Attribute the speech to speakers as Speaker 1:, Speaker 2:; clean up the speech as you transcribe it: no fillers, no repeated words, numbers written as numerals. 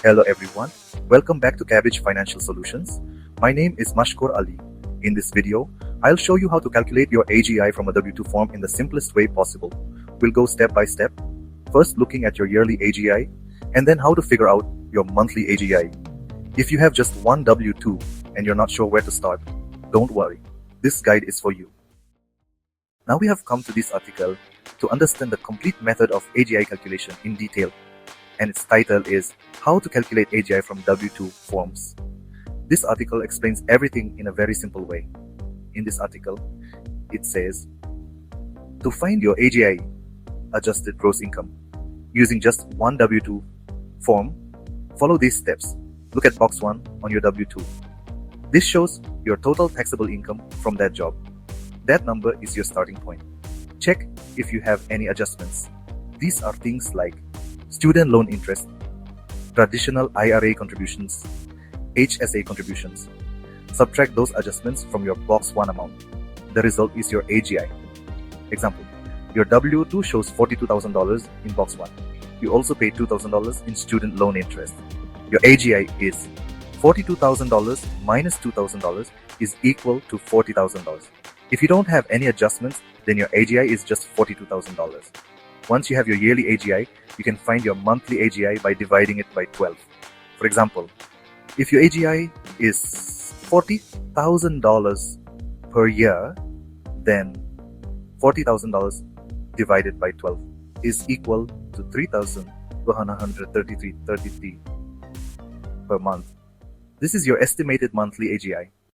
Speaker 1: Hello everyone, welcome back to Kabbage Financial Solutions. My name is Mashkoor Ali. In this video, I'll show you how to calculate your AGI from a W-2 form in the simplest way possible. We'll go step by step, first looking at your yearly AGI, and then how to figure out your monthly AGI. If you have just one W-2 and you're not sure where to start, don't worry, this guide is for you. Now we have come to this article to understand the complete method of AGI calculation in detail, and its title is How to Calculate AGI from W-2 Forms. This article explains everything in a very simple way. In this article, it says, to find your AGI, adjusted gross income, using just one W-2 form, follow these steps. Look at box 1 on your W-2. This shows your total taxable income from that job. That number is your starting point. Check if you have any adjustments. These are things like student loan interest, traditional IRA contributions, HSA contributions. Subtract those adjustments from your box 1 amount. The result is your AGI. Example, your W-2 shows $42,000 in box 1. You also pay $2,000 in student loan interest. Your AGI is $42,000 minus $2,000 is equal to $40,000. If you don't have any adjustments, then your AGI is just $42,000. Once you have your yearly AGI, you can find your monthly AGI by dividing it by 12. For example, if your AGI is $40,000 per year, then $40,000 divided by 12 is equal to $3,133.33 per month. This is your estimated monthly AGI.